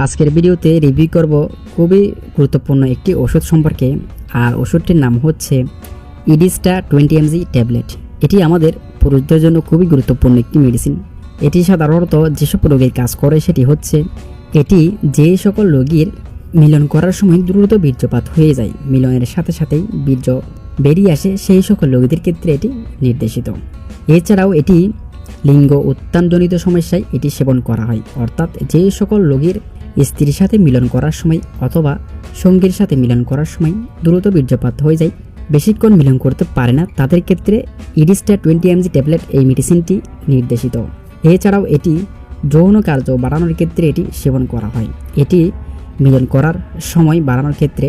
আজকের ভিডিওতে রিভিউ করব খুবই গুরুত্বপূর্ণ একটি ওষুধ সম্পর্কে। আর ওষুধটির নাম হচ্ছে ইডিস্টা 20 mg ট্যাবলেট। এটি আমাদের পুরুষদের জন্য খুবই গুরুত্বপূর্ণ একটি মেডিসিন। এটি সাধারণত যেসব রোগের কাজ করে সেটি হচ্ছে এটি যে সকল রোগীর মিলন করার সময় দ্রুত বীর্যপাত হয়ে যায়, মিলনের সাথে সাথেই বীর্য বেরিয়ে আসে, সেই সকল রোগীদের ক্ষেত্রে এটি নির্দেশিত। এছাড়াও এটি লিঙ্গ উত্থানজনিত সমস্যায় এটি সেবন করা হয়, অর্থাৎ যে সকল রোগীর স্ত্রীর সাথে মিলন করার সময় অথবা সঙ্গীর সাথে মিলন করার সময় দ্রুত বীর্যপাত হয়ে যায়, বেশিক্ষণ মিলন করতে পারে না, তাদের ক্ষেত্রে ইডিস্টা 20 mg ট্যাবলেট এই মেডিসিনটি নির্দেশিত। এছাড়াও এটি যৌন কার্য বাড়ানোর ক্ষেত্রে এটি সেবন করা হয়। এটি মিলন করার সময় বাড়ানোর ক্ষেত্রে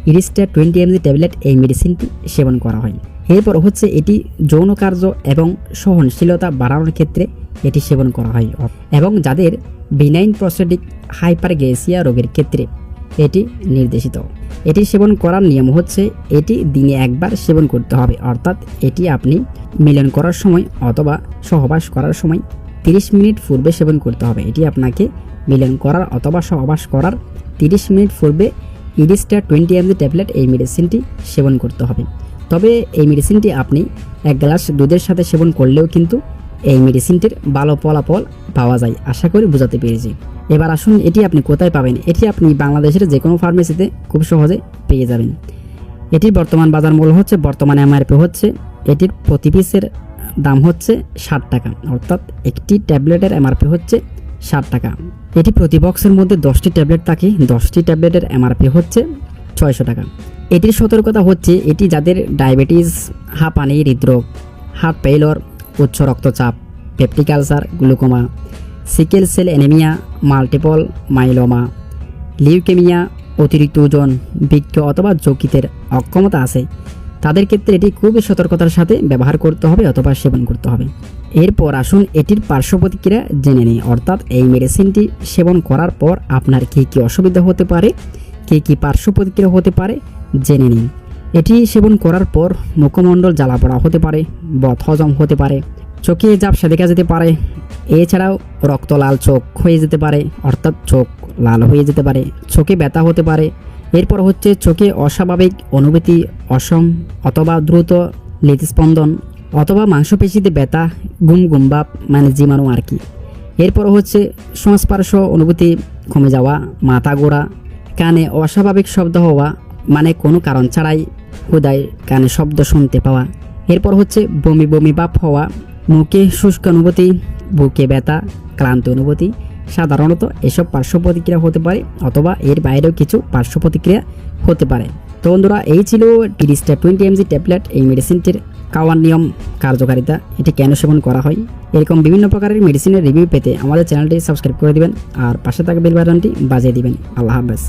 ইডিস্টা 20 mg ট্যাবলেট এই মেডিসিনটি সেবন করা হয়। এরপর হচ্ছে এটি যৌন কার্য এবং সহনশীলতা বাড়ানোর ক্ষেত্রে এটি সেবন করা হয় এবং যাদের বিনাইন প্রস্টেটিক হাইপারগ্যাসিয়া রোগের ক্ষেত্রে এটি নির্দেশিত। এটি সেবন করার নিয়ম হচ্ছে এটি দিনে একবার সেবন করতে হবে, অর্থাৎ এটি আপনি মিলন করার সময় অথবা সহবাস করার সময় 30 মিনিট পূর্বে সেবন করতে হবে। এটি আপনাকে মিলন করার অথবা সহবাস করার 30 মিনিট পূর্বে ইডিস্টা 20 mg ট্যাবলেট এই মেডিসিনটি সেবন করতে হবে। তবে এই মেডিসিনটি আপনি 1 গ্লাস দুধের সাথে সেবন করলেও কিন্তু এই মেডিসিনটির ভালো ফলাফল পাওয়া যায়। আশা করি বোঝাতে পেরেছি। এবার আসুন এটি আপনি কোথায় পাবেন। এটি আপনি বাংলাদেশের যে কোনো ফার্মেসিতে খুব সহজে পেয়ে যাবেন। এটির বর্তমান বাজার মূল্য হচ্ছে, বর্তমানে এমআরপি হচ্ছে, এটির প্রতি পিসের দাম হচ্ছে 60 টাকা, অর্থাৎ একটি ট্যাবলেটের এমআরপি হচ্ছে 60 টাকা। এটি প্রতি বক্সের মধ্যে 10টি ট্যাবলেট থাকে, 10টি ট্যাবলেটের এমআরপি হচ্ছে 600 টাকা। এটির সতর্কতা হচ্ছে এটি যাদের ডায়াবেটিস, হাঁপানি, হৃদরোগ, হার্ট ফেইলর, উচ্চ রক্তচাপ, peptic ulcer, glaucoma, sickle cell anaemia, multiple myeloma, leukaemia, অতিরিক্ত ওজন, বৃক্ক অথবা যকৃতের অক্ষমতা আছে, তাদের ক্ষেত্রে এটি খুবই সতর্কতার সাথে ব্যবহার করতে হবে অথবা সেবন করতে হবে। এরপর আসুন এটির পার্শ্ব প্রতিক্রিয়া জেনে নিই, অর্থাৎ এই মেডিসিনটি সেবন করার পর আপনার কী কী অসুবিধা হতে পারে, কী কী পার্শ্ব প্রতিক্রিয়া হতে পারে জেনে নিন। এটি সেবন করার পর মুখমণ্ডল জ্বালাপোড়া হতে পারে, বদহজম হতে পারে, চোখে ঝাপসা দেখা যেতে পারে, এছাড়াও রক্ত লাল চোখ হয়ে যেতে পারে, অর্থাৎ চোখ লাল হয়ে যেতে পারে, চোখে ব্যথা হতে পারে। এরপর হচ্ছে চোখে অস্বাভাবিক অনুভূতি, অসম অথবা দ্রুত হৃদস্পন্দন অথবা মাংসপেশিতে ব্যথা, ঘুম ঘুম ভাব, মানে জীবাণু আর কি। এরপর হচ্ছে সংস্পর্শ অনুভূতি কমে যাওয়া, মাথা ঘোরা, কানে অস্বাভাবিক শব্দ হওয়া, মানে কোনো কারণ ছাড়াই হুদায় কানে শব্দ শুনতে পাওয়া। এরপর হচ্ছে বমি বমি ভাব হওয়া, মুখে শুষ্ক অনুভূতি, বুকে ব্যথা, ক্লান্ত অনুভূতি। সাধারণত এসব পার্শ্ব প্রতিক্রিয়া হতে পারে অথবা এর বাইরেও কিছু পার্শ্ব প্রতিক্রিয়া হতে পারে। তো বন্ধুরা, এই ছিল ইডিস্টা 20 mg ট্যাবলেট এই মেডিসিনটির খাওয়ার নিয়ম, কার্যকারিতা, এটি কেন সেবন করা হয়। এরকম বিভিন্ন প্রকারের মেডিসিনের রিভিউ পেতে আমাদের চ্যানেলটি সাবস্ক্রাইব করে দিবেন আর পাশে থাকা বেল বাটনটি বাজিয়ে দিবেন। আল্লাহ হাফেজ।